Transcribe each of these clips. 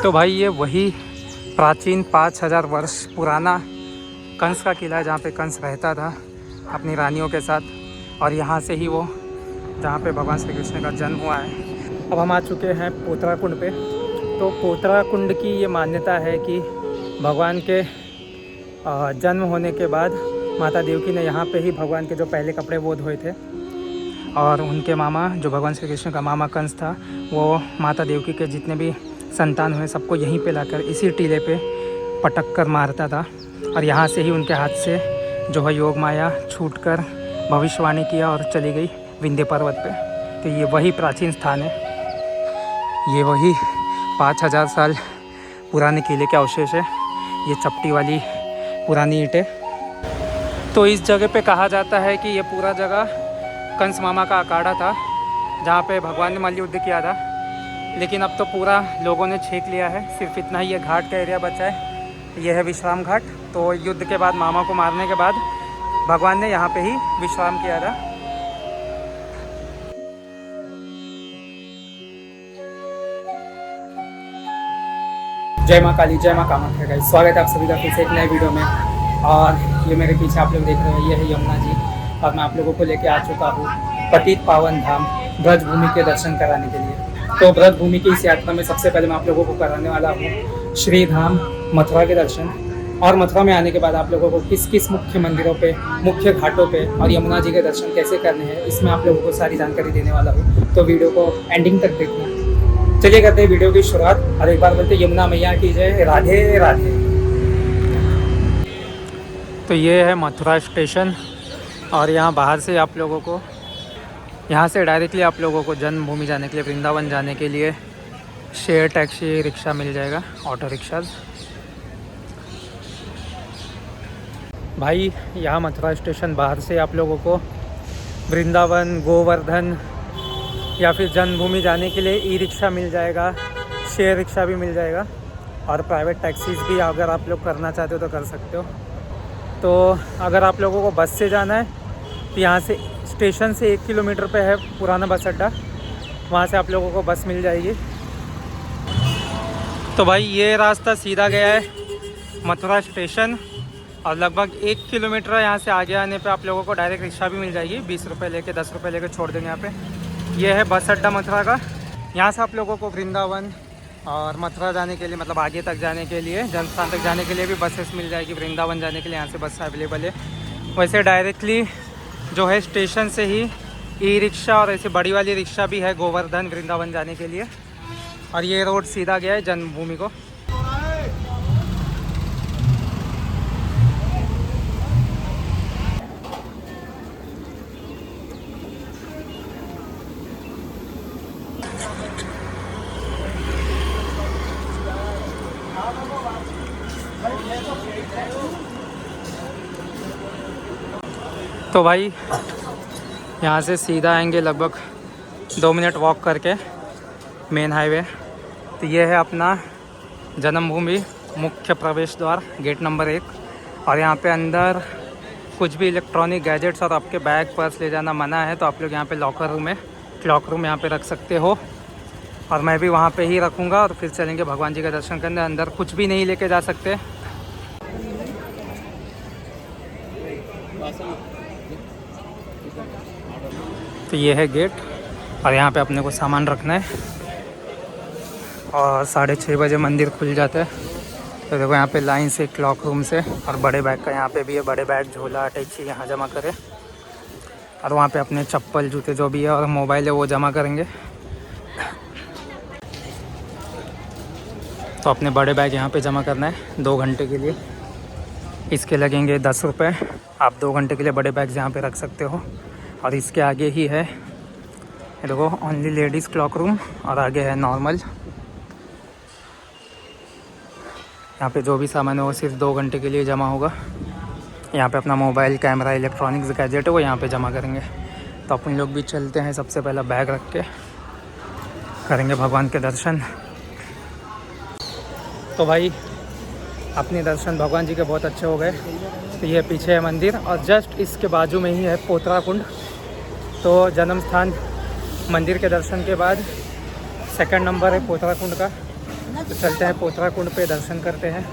तो भाई ये वही प्राचीन 5000 वर्ष पुराना कंस का किला है जहाँ पे कंस रहता था अपनी रानियों के साथ। और यहाँ से ही वो जहाँ पे भगवान श्री कृष्ण का जन्म हुआ है। अब हम आ चुके हैं पोतरा कुंड पे। तो पोतरा कुंड की ये मान्यता है कि भगवान के जन्म होने के बाद माता देवकी ने यहाँ पे ही भगवान के जो पहले कपड़े वो धोए थे। और उनके मामा जो भगवान श्री कृष्ण का मामा कंस था वो माता देवकी के जितने भी संतान हुए सबको यहीं पे लाकर इसी टीले पे पटक कर मारता था। और यहाँ से ही उनके हाथ से जो है योग माया छूटकर भविष्यवाणी किया और चली गई विंध्य पर्वत पे। तो ये वही प्राचीन स्थान है, ये वही 5000 साल पुराने किले के अवशेष है। ये चपटी वाली पुरानी ईंटें। तो इस जगह पे कहा जाता है कि ये पूरा जगह कंस मामा का अखाड़ा था जहाँ पे भगवान ने मल्लयुद्ध किया था। लेकिन अब तो पूरा लोगों ने छेक लिया है, सिर्फ इतना ही ये घाट का एरिया बचा है। ये है विश्राम घाट। तो युद्ध के बाद मामा को मारने के बाद भगवान ने यहाँ पे ही विश्राम किया था। जय माँ काली, जय माँ कामाख्या गाइस, स्वागत है आप सभी का फिर से एक नए वीडियो में। और ये मेरे पीछे आप लोग देख रहे हैं, ये है यमुना जी। और मैं आप लोगों को लेके आ चुका हूँ पतित पावन धाम ब्रज भूमि के दर्शन कराने के लिए। तो ब्रज भूमि की इस यात्रा में सबसे पहले मैं आप लोगों को कराने वाला हूँ श्री धाम मथुरा के दर्शन। और मथुरा में आने के बाद आप लोगों को किस किस मुख्य मंदिरों पे, मुख्य घाटों पे और यमुना जी के दर्शन कैसे करने हैं, इसमें आप लोगों को सारी जानकारी देने वाला हूँ। तो वीडियो को एंडिंग तक देखना। चलिए करते हैं वीडियो की शुरुआत। और एक बार बोलते यमुना मैया की जय, राधे राधे। तो ये है मथुरा स्टेशन। और यहाँ बाहर से आप लोगों को, यहाँ से डायरेक्टली आप लोगों को जन्मभूमि जाने के लिए, वृंदावन जाने के लिए शेयर टैक्सी रिक्शा मिल जाएगा, ऑटो रिक्शा। भाई यहाँ मथुरा स्टेशन बाहर से आप लोगों को वृंदावन, गोवर्धन या फिर जन्मभूमि जाने के लिए ई रिक्शा मिल जाएगा, शेयर रिक्शा भी मिल जाएगा। और प्राइवेट टैक्सीज भी अगर आप लोग करना चाहते हो तो कर सकते हो। तो अगर आप लोगों को बस से जाना है तो यहाँ से स्टेशन से 1 किलोमीटर पे है पुराना बस अड्डा, वहाँ से आप लोगों को बस मिल जाएगी। तो भाई ये रास्ता सीधा गया है मथुरा स्टेशन। और लगभग 1 किलोमीटर यहाँ से आगे आने पे आप लोगों को डायरेक्ट रिक्शा भी मिल जाएगी, 20 रुपये लेके, 10 रुपये लेके छोड़ देंगे यहाँ पे। ये है बस अड्डा मथुरा का। यहाँ से आप लोगों को वृंदावन और मथुरा जाने के लिए, मतलब आगे तक जाने के लिए, जन्मस्थान तक जाने के लिए भी बसेस मिल जाएगी। वृंदावन जाने के लिए यहाँ से बस अवेलेबल है। वैसे डायरेक्टली जो है स्टेशन से ही ई रिक्शा और ऐसे बड़ी वाली रिक्शा भी है गोवर्धन, वृंदावन जाने के लिए। और ये रोड सीधा गया है जन्मभूमि को। तो भाई यहाँ से सीधा आएंगे लगभग 2 मिनट वॉक करके मेन हाईवे। तो ये है अपना जन्मभूमि मुख्य प्रवेश द्वार, गेट नंबर 1। और यहाँ पे अंदर कुछ भी इलेक्ट्रॉनिक गैजेट्स और आपके बैग पर्स ले जाना मना है। तो आप लोग यहाँ पे लॉकर रूम है, क्लॉक रूम यहाँ पे रख सकते हो। और मैं भी वहाँ पे ही रखूँगा। और फिर चलेंगे भगवान जी का दर्शन करने। अंदर कुछ भी नहीं लेके जा सकते। तो ये है गेट। और यहाँ पे अपने को सामान रखना है। और 6:30 बजे मंदिर खुल जाता है। तो देखो यहाँ पे लाइन से क्लॉक रूम से। और बड़े बैग का यहाँ पे भी है, बड़े बैग, झोला, अटैची यहाँ जमा करें। और वहाँ पे अपने चप्पल, जूते जो भी है और मोबाइल है वो जमा करेंगे। तो अपने बड़े बैग यहाँ पे जमा करना है 2 घंटे के लिए। इसके लगेंगे 10 रुपये। आप 2 घंटे के लिए बड़े बैग यहाँ पे रख सकते हो। और इसके आगे ही है, देखो, ओनली लेडीज़ क्लॉक रूम। और आगे है नॉर्मल। यहाँ पे जो भी सामान है वो सिर्फ 2 घंटे के लिए जमा होगा। यहाँ पे अपना मोबाइल, कैमरा, इलेक्ट्रॉनिक्स गैजेट है वो यहाँ पे जमा करेंगे। तो अपन लोग भी चलते हैं, सबसे पहला बैग रख के करेंगे भगवान के दर्शन। तो भाई अपने दर्शन भगवान जी के बहुत अच्छे हो गए। तो ये पीछे है मंदिर और जस्ट इसके बाजू में ही है पोतरा कुंड। तो जन्म स्थान मंदिर के दर्शन के बाद सेकंड नंबर है पोतरा कुंड का। तो चलते हैं पोथरा कुंड पे दर्शन करते हैं।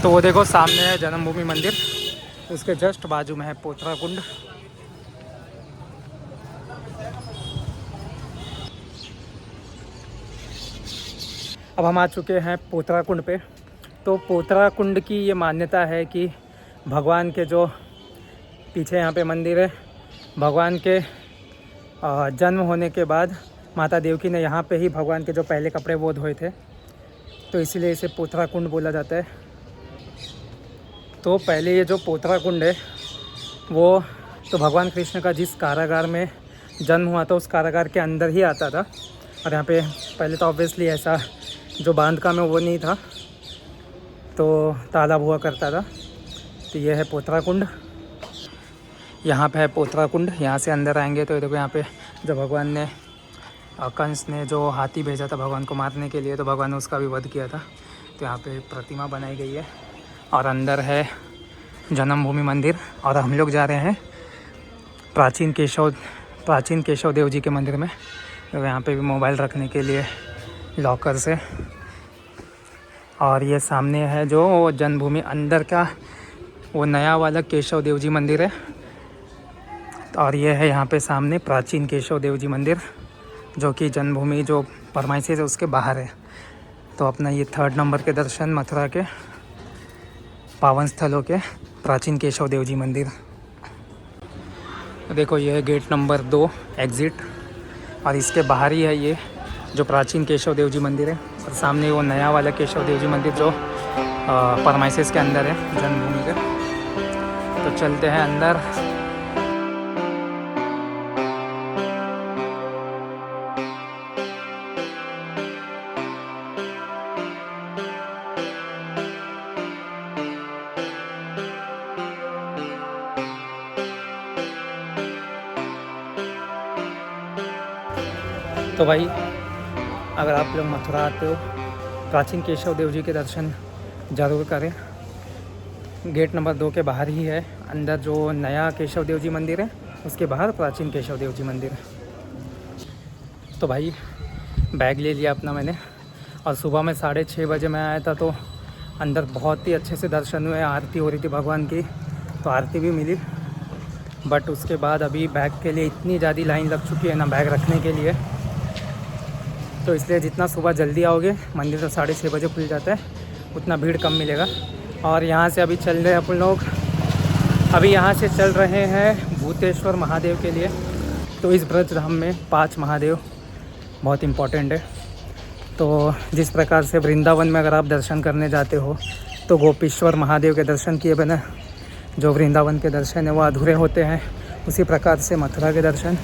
तो वो देखो सामने है जन्मभूमि मंदिर, उसके जस्ट बाजू में है पोथरा कुंड। अब हम आ चुके हैं पोथरा कुंड पे। तो पोथरा कुंड की ये मान्यता है कि भगवान के जो पीछे यहाँ पे मंदिर है, भगवान के जन्म होने के बाद माता देवकी ने यहाँ पे ही भगवान के जो पहले कपड़े वो धोए थे, तो इसीलिए इसे पोथरा कुंड बोला जाता है। तो पहले ये जो पोथरा कुंड है वो तो भगवान कृष्ण का जिस कारागार में जन्म हुआ था उस कारागार के अंदर ही आता था। और यहाँ पे पहले तो ऑब्वियसली ऐसा जो बांध का में वो नहीं था, तो तालाब हुआ करता था। तो ये है पोथरा कुंड, यहाँ पे है पोथरा कुंड। यहाँ से अंदर आएंगे तो देखो यहाँ पे जो भगवान ने कंस ने जो हाथी भेजा था भगवान को मारने के लिए, तो भगवान ने उसका भी वध किया था। तो यहाँ पे प्रतिमा बनाई गई है और अंदर है जन्मभूमि मंदिर। और हम लोग जा रहे हैं प्राचीन केशव देव जी के मंदिर में। तो यहाँ पे भी मोबाइल रखने के लिए लॉकर से। और ये सामने है जो जन्मभूमि अंदर का वो नया वाला केशव देव जी मंदिर है। और ये है यहाँ पे सामने प्राचीन केशव देव जी मंदिर, जो कि जन्मभूमि जो परमाइसी है उसके बाहर है। तो अपना ये 3rd नंबर के दर्शन मथुरा के पावन स्थलों के प्राचीन केशव देव जी मंदिर। देखो ये है गेट नंबर 2 एग्ज़िट, और इसके बाहर ही है ये जो प्राचीन केशव देव जी मंदिर है। और सामने वो नया वाला केशव देव जी मंदिर जो परमाइसिस के अंदर है जन्मभूमि के। तो चलते हैं अंदर। तो भाई अगर आप लोग मथुरा आते हो प्राचीन केशव देव जी के दर्शन ज़रूर करें। गेट नंबर 2 के बाहर ही है, अंदर जो नया केशव देव जी मंदिर है उसके बाहर प्राचीन केशव देव जी मंदिर है। तो भाई बैग ले लिया अपना मैंने, और सुबह में 6:30 बजे मैं आया था। तो अंदर बहुत ही अच्छे से दर्शन हुए, आरती हो रही थी भगवान की, तो आरती भी मिली। बट उसके बाद अभी बैग के लिए इतनी ज़्यादा लाइन लग चुकी है ना बैग रखने के लिए, तो इसलिए जितना सुबह जल्दी आओगे, मंदिर तो 6:30 बजे खुल जाता है, उतना भीड़ कम मिलेगा। और यहाँ से अभी चल रहे हैं अपन लोग, अभी यहाँ से चल रहे हैं भूतेश्वर महादेव के लिए। तो इस ब्रज धाम में 5 महादेव बहुत इम्पॉर्टेंट है। तो जिस प्रकार से वृंदावन में अगर आप दर्शन करने जाते हो तो गोपीश्वर महादेव के दर्शन किए बिना जो वृंदावन के दर्शन है वो अधूरे होते हैं, उसी प्रकार से मथुरा के दर्शन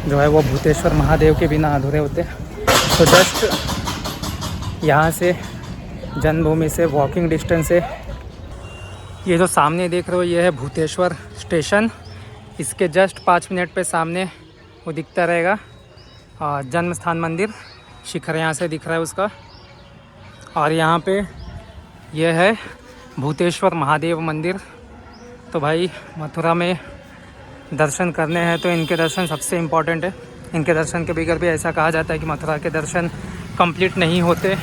जो है वो भूतेश्वर महादेव के बिना अधूरे होते हैं। तो जस्ट यहाँ से जन्मभूमि से वॉकिंग डिस्टेंस है। ये जो सामने देख रहे हो ये है भूतेश्वर स्टेशन, इसके जस्ट 5 मिनट पे सामने वो दिखता रहेगा जन्म स्थान मंदिर, शिखर यहाँ से दिख रहा है उसका। और यहाँ पे ये है भूतेश्वर महादेव मंदिर। तो भाई मथुरा में दर्शन करने हैं तो इनके दर्शन सबसे इम्पॉर्टेंट है। इनके दर्शन के बगैर भी ऐसा कहा जाता है कि मथुरा के दर्शन कंप्लीट नहीं होते।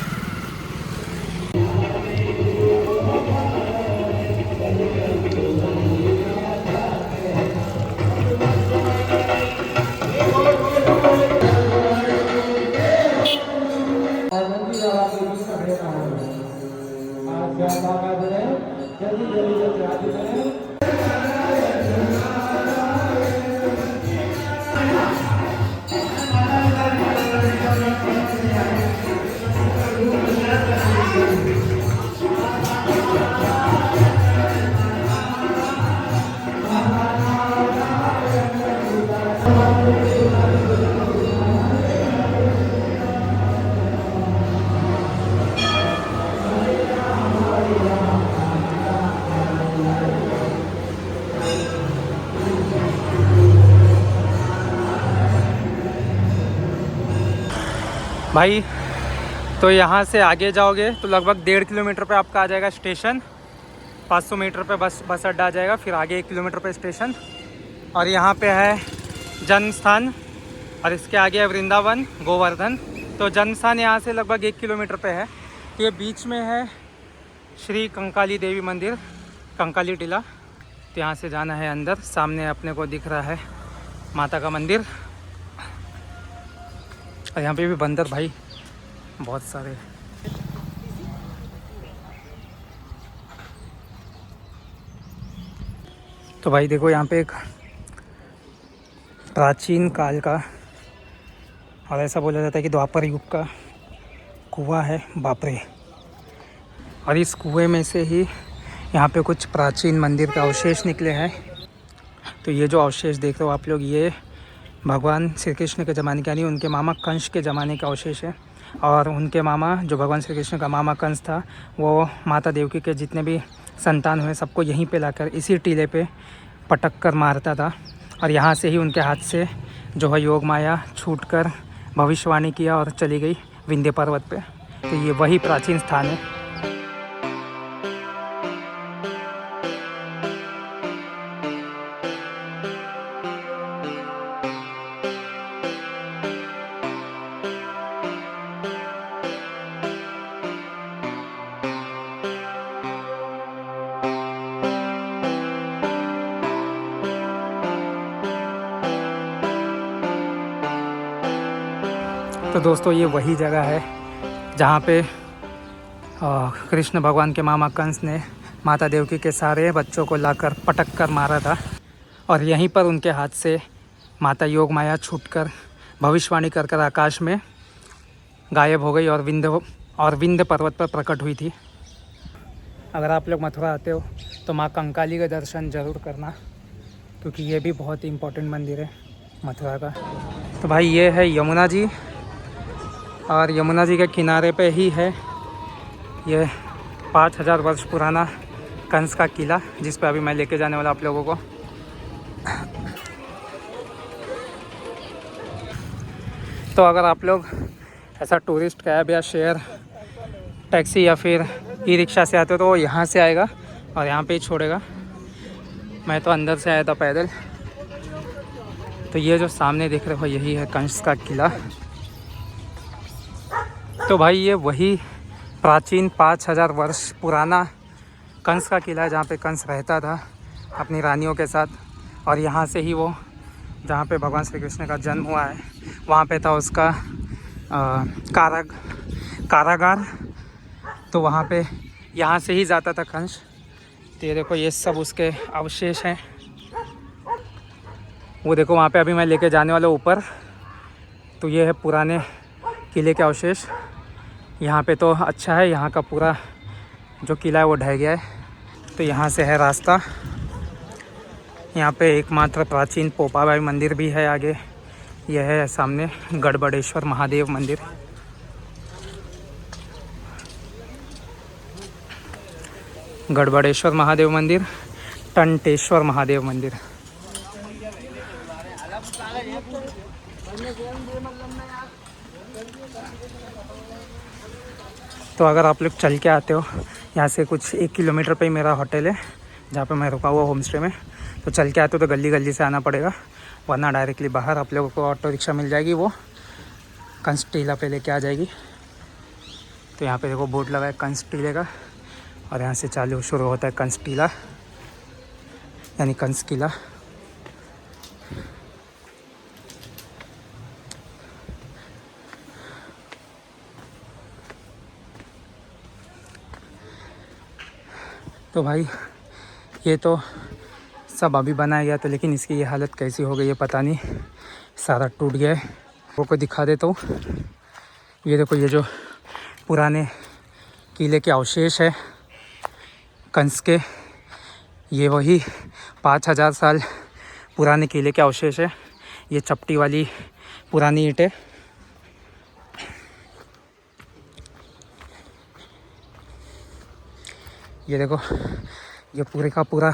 भाई तो यहाँ से आगे जाओगे तो लगभग 1.5 किलोमीटर पे आपका आ जाएगा स्टेशन, 500 मीटर पे बस अड्डा आ जाएगा, फिर आगे 1 किलोमीटर पे स्टेशन। और यहाँ पे है जन्म स्थान और इसके आगे है वृंदावन गोवर्धन। तो जन्म स्थान यहाँ से लगभग 1 किलोमीटर पे है। ये बीच में है श्री कंकाली देवी मंदिर, कंकाली टीला। तो यहाँ से जाना है अंदर। सामने अपने को दिख रहा है माता का मंदिर। और यहाँ पे भी बंदर भाई बहुत सारे। तो भाई देखो यहाँ पे एक प्राचीन काल का, और ऐसा बोला जाता है कि द्वापर युग का कुआं है, बाप रे। और इस कुएं में से ही यहाँ पे कुछ प्राचीन मंदिर के अवशेष निकले हैं। तो ये जो अवशेष देख रहे हो आप लोग, ये भगवान श्री कृष्ण के ज़माने के, यानी उनके मामा कंस के ज़माने का अवशेष है। और उनके मामा, जो भगवान श्री कृष्ण का मामा कंस था, वो माता देवकी के जितने भी संतान हुए सबको यहीं पे लाकर इसी टीले पे पटक कर मारता था। और यहाँ से ही उनके हाथ से जो है योग माया छूट कर भविष्यवाणी किया और चली गई विंध्य पर्वत पे। तो ये वही प्राचीन स्थान है। तो दोस्तों ये वही जगह है जहाँ पे कृष्ण भगवान के मामा कंस ने माता देवकी के सारे बच्चों को लाकर पटक कर मारा था। और यहीं पर उनके हाथ से माता योग माया छूटकर भविष्यवाणी कर कर आकाश में गायब हो गई और विंध्य पर्वत पर प्रकट हुई थी। अगर आप लोग मथुरा आते हो तो माँ कंकाली का दर्शन ज़रूर करना, क्योंकि ये भी बहुत ही इम्पोर्टेंट मंदिर है मथुरा का। तो भाई ये है यमुना जी, और यमुना जी के किनारे पे ही है ये 5000 वर्ष पुराना कंस का किला, जिस पे अभी मैं लेके जाने वाला आप लोगों को। तो अगर आप लोग ऐसा टूरिस्ट कैब या शेयर टैक्सी या फिर ई रिक्शा से आते हो तो वो यहाँ से आएगा और यहाँ पे ही छोड़ेगा। मैं तो अंदर से आया था पैदल। तो ये जो सामने देख रहे हो यही है कंस का किला। तो भाई ये वही प्राचीन 5000 वर्ष पुराना कंस का किला है, जहाँ पे कंस रहता था अपनी रानियों के साथ। और यहाँ से ही वो, जहाँ पे भगवान श्री कृष्ण का जन्म हुआ है, वहाँ पे था उसका कारागार। तो वहाँ पे यहाँ से ही जाता था कंस। तो ये देखो ये सब उसके अवशेष हैं। वो देखो वहाँ पे अभी मैं लेके जाने वाला ऊपर। तो ये है पुराने किले के अवशेष। यहाँ पे तो अच्छा है, यहाँ का पूरा जो किला है वो ढह गया है। तो यहाँ से है रास्ता। यहाँ पे एकमात्र प्राचीन पोपाबाई मंदिर भी है आगे। यह है सामने गढ़बड़ेश्वर महादेव मंदिर। गढ़बड़ेश्वर महादेव मंदिर, टंटेश्वर महादेव मंदिर। तो अगर आप लोग चल के आते हो, यहाँ से कुछ 1 किलोमीटर पे ही मेरा होटल है जहाँ पे मैं रुका हुआ होम स्टे में। तो चल के आते हो तो गली गली से आना पड़ेगा, वरना डायरेक्टली बाहर आप लोगों को ऑटो रिक्शा मिल जाएगी, वो कंस टीला पे लेके आ जाएगी। तो यहाँ पे देखो बोर्ड लगा है कंस टीले का, और यहाँ से चालू शुरू होता है कंस टीला यानी कंस किला। तो भाई ये तो सब अभी बनाया गया था, लेकिन इसकी ये हालत कैसी हो गई है पता नहीं, सारा टूट गया है। वो को दिखा देता हूँ। ये देखो ये जो पुराने किले के अवशेष है कंस के, ये वही 5000 साल पुराने किले के अवशेष है। ये चपटी वाली पुरानी ईंटें। ये देखो ये पूरे का पूरा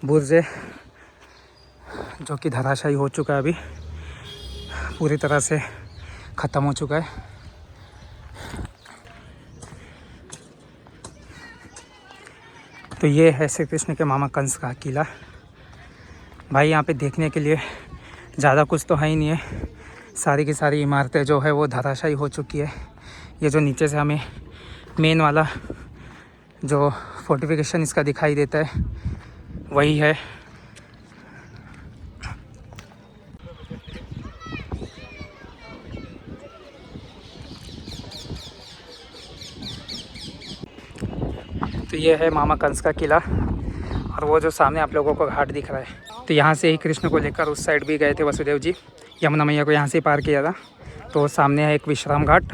बुर्ज है जो कि धराशायी हो चुका है, अभी पूरी तरह से ख़त्म हो चुका है। तो ये है श्री कृष्ण के मामा कंस का किला। भाई यहाँ पे देखने के लिए ज़्यादा कुछ तो है ही नहीं है, सारी की सारी इमारतें जो है वो धराशायी हो चुकी है। ये जो नीचे से हमें मेन वाला जो फोर्टिफिकेशन इसका दिखाई देता है वही है। तो ये है मामा कंस का किला और वो जो सामने आप लोगों को घाट दिख रहा है, तो यहाँ से ही कृष्ण को लेकर उस साइड भी गए थे वसुदेव जी। यमुना मैया को यहाँ से ही पार किया था। तो सामने है एक विश्राम घाट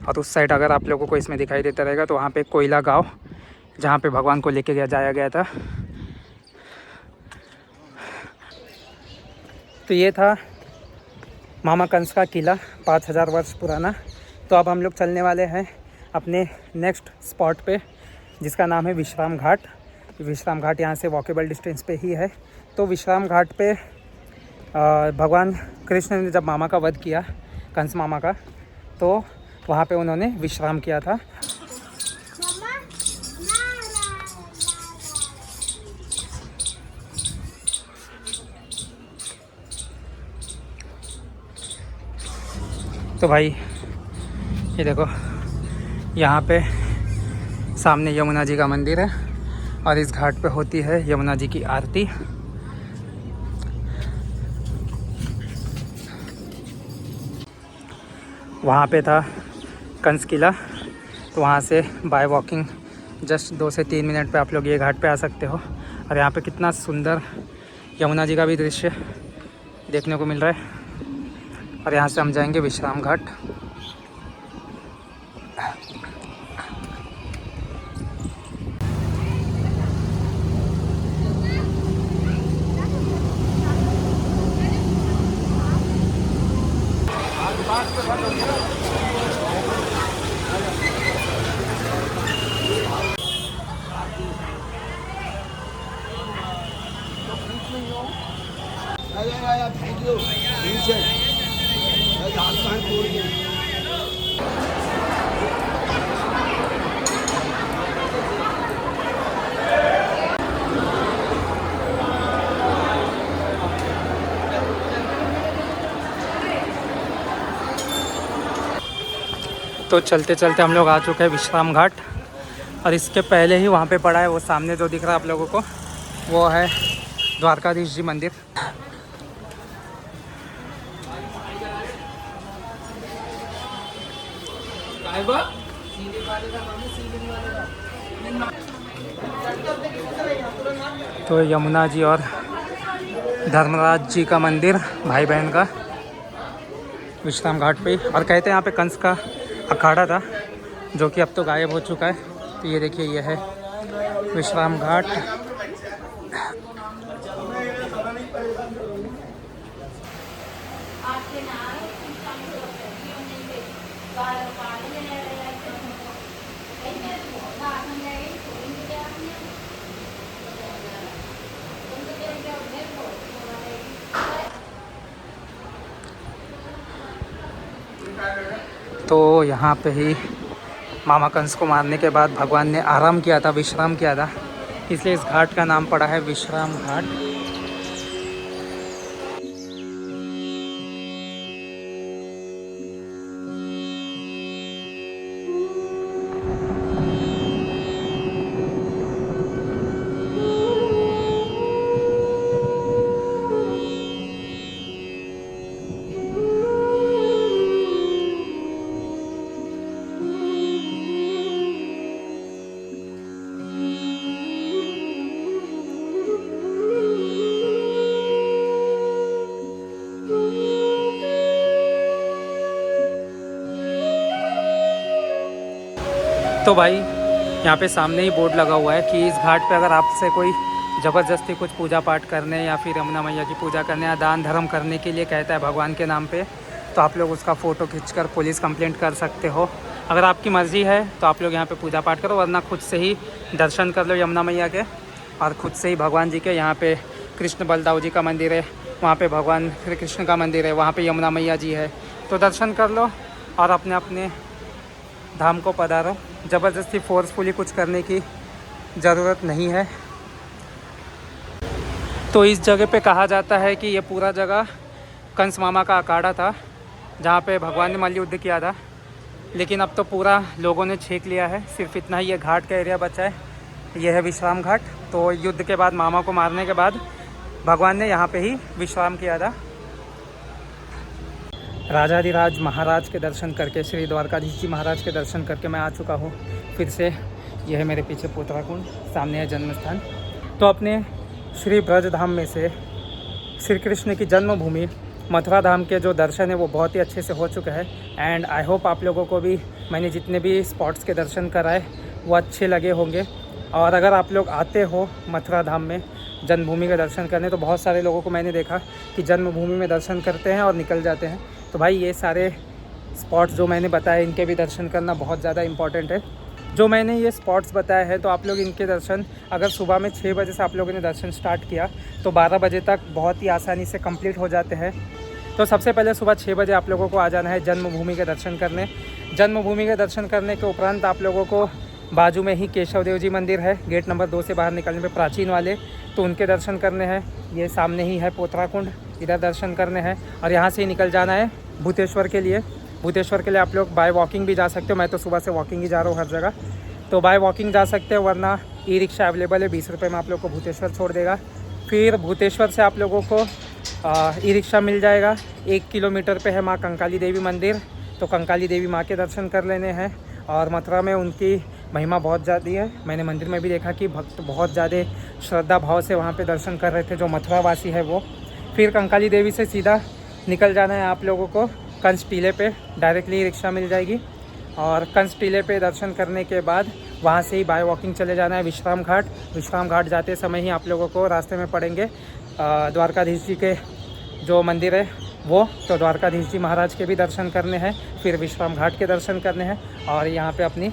और उस साइड अगर आप लोगों को इसमें दिखाई देता रहेगा तो वहाँ पे कोयला गांव जहाँ पे भगवान को लेके जाया गया था। तो ये था मामा कंस का किला 5000 वर्ष पुराना। तो अब हम लोग चलने वाले हैं अपने नेक्स्ट स्पॉट पे जिसका नाम है विश्राम घाट। विश्राम घाट यहाँ से वॉकेबल डिस्टेंस पे ही है। तो विश्राम घाट पे भगवान कृष्ण ने जब मामा का वध किया, कंस मामा का, तो वहाँ पे उन्होंने विश्राम किया था। तो भाई ये देखो, यहाँ पे सामने यमुना जी का मंदिर है और इस घाट पे होती है यमुना जी की आरती। वहाँ पे था कंस किला, तो वहाँ से बाय वॉकिंग जस्ट 2 से 3 मिनट पे आप लोग ये घाट पे आ सकते हो। और यहाँ पे कितना सुंदर यमुना जी का भी दृश्य देखने को मिल रहा है। और यहाँ से हम जाएंगे विश्राम घाट। Thank you. तो चलते चलते हम लोग आ चुके हैं विश्राम घाट। और इसके पहले ही वहाँ पे पड़ा है वो सामने जो दिख रहा है आप लोगों को, वो है द्वारकाधीश जी मंदिर। तो यमुना जी और धर्मराज जी का मंदिर, भाई बहन का, विश्राम घाट पे। और कहते हैं यहाँ पे कंस का अखाड़ा था जो कि अब तो गायब हो चुका है। तो ये देखिए, ये है विश्राम घाट। तो यहाँ पे ही मामा कंस को मारने के बाद भगवान ने आराम किया था, विश्राम किया था, इसलिए इस घाट का नाम पड़ा है विश्राम घाट। तो भाई यहाँ पे सामने ही बोर्ड लगा हुआ है कि इस घाट पे अगर आपसे कोई ज़बरदस्ती कुछ पूजा पाठ करने या फिर यमुना मैया की पूजा करने या दान धर्म करने के लिए कहता है भगवान के नाम पे, तो आप लोग उसका फ़ोटो खींचकर पुलिस कंप्लेंट कर सकते हो। अगर आपकी मर्ज़ी है तो आप लोग यहाँ पे पूजा पाठ करो, वरना खुद से ही दर्शन कर लो यमुना मैया के और खुद से ही भगवान जी के। यहाँ पे कृष्ण बलदाऊ जी का मंदिर है, वहाँ पे भगवान श्री कृष्ण का मंदिर है, वहाँ पे यमुना मैया जी है। तो दर्शन कर लो और अपने अपने धाम को पधारो। ज़बरदस्ती फोर्सफुली कुछ करने की ज़रूरत नहीं है। तो इस जगह पे कहा जाता है कि ये पूरा जगह कंस मामा का अखाड़ा था जहाँ पे भगवान ने मल्लयुद्ध किया था, लेकिन अब तो पूरा लोगों ने छेक लिया है। सिर्फ इतना ही ये घाट का एरिया बचा है, ये है विश्राम घाट। तो युद्ध के बाद मामा को मारने के बाद भगवान ने यहाँ पे ही विश्राम किया था। राजाधिराज महाराज के दर्शन करके, श्री द्वारकाधीश जी महाराज के दर्शन करके मैं आ चुका हूँ फिर से। यह है मेरे पीछे पोथराकुंड, सामने है जन्म स्थान। तो अपने श्री ब्रज धाम में से श्री कृष्ण की जन्मभूमि मथुरा धाम के जो दर्शन है वो बहुत ही अच्छे से हो चुके हैं। एंड आई होप आप लोगों को भी मैंने जितने भी स्पॉट्स के दर्शन कराए वो अच्छे लगे होंगे। और अगर आप लोग आते हो मथुरा धाम में जन्मभूमि का दर्शन करने, तो बहुत सारे लोगों को मैंने देखा कि जन्मभूमि में दर्शन करते हैं और निकल जाते हैं। तो भाई ये सारे स्पॉट्स जो मैंने बताए इनके भी दर्शन करना बहुत ज़्यादा इम्पॉर्टेंट है। जो मैंने ये स्पॉट्स बताए हैं तो आप लोग इनके दर्शन अगर सुबह में 6 बजे से आप लोगों ने दर्शन स्टार्ट किया तो 12 बजे तक बहुत ही आसानी से कंप्लीट हो जाते हैं। तो सबसे पहले सुबह 6 बजे आप लोगों को आ जाना है जन्मभूमि के दर्शन करने। जन्मभूमि के दर्शन करने के उपरांत आप लोगों को बाजू में ही केशव देव जी मंदिर है, गेट नंबर 2 से बाहर निकलने पे प्राचीन वाले, तो उनके दर्शन करने हैं। ये सामने ही है पोथराकुंड, इधर दर्शन करने हैं। और यहाँ से ही निकल जाना है भूतेश्वर के लिए। भूतेश्वर के लिए आप लोग बाय वॉकिंग भी जा सकते हो, मैं तो सुबह से वॉकिंग ही जा रहा हूँ हर जगह, तो बाय वॉकिंग जा सकते हो, वरना ई रिक्शा अवेलेबल है, 20 रुपये में आप लोग को भूतेश्वर छोड़ देगा। फिर भूतेश्वर से आप लोगों को ई रिक्शा मिल जाएगा। 1 किलोमीटर पे है माँ कंकाली देवी मंदिर, तो कंकाली देवी माँ के दर्शन कर लेने हैं। और मथुरा में उनकी महिमा बहुत ज़्यादा है। मैंने मंदिर में भी देखा कि भक्त बहुत ज़्यादा श्रद्धा भाव से वहाँ पे दर्शन कर रहे थे, जो मथुरा वासी है वो। फिर कंकाली देवी से सीधा निकल जाना है आप लोगों को कंस टीले पे, डायरेक्टली रिक्शा मिल जाएगी। और कंस टीले पे दर्शन करने के बाद वहाँ से ही बाय वॉकिंग चले जाना है विश्राम घाट। विश्राम घाट जाते समय ही आप लोगों को रास्ते में पड़ेंगे द्वारकाधीश जी के जो मंदिर है वो, तो द्वारकाधीश जी महाराज के भी दर्शन करने हैं, फिर विश्राम घाट के दर्शन करने हैं। और यहाँ पे अपनी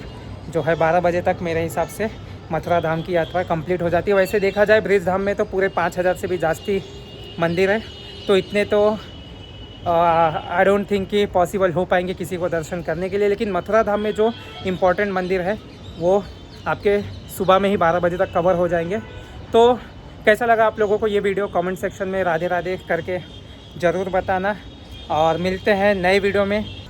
जो है 12 बजे तक मेरे हिसाब से मथुरा धाम की यात्रा कंप्लीट हो जाती है। वैसे देखा जाए ब्रिज धाम में तो पूरे 5000 से भी जास्ती मंदिर है, तो इतने तो आई डोंट थिंक कि पॉसिबल हो पाएंगे किसी को दर्शन करने के लिए। लेकिन मथुरा धाम में जो इम्पोर्टेंट मंदिर है वो आपके सुबह में ही 12 बजे तक कवर हो जाएंगे। तो कैसा लगा आप लोगों को ये वीडियो, कमेंट सेक्शन में राधे राधे करके ज़रूर बताना। और मिलते हैं नए वीडियो में।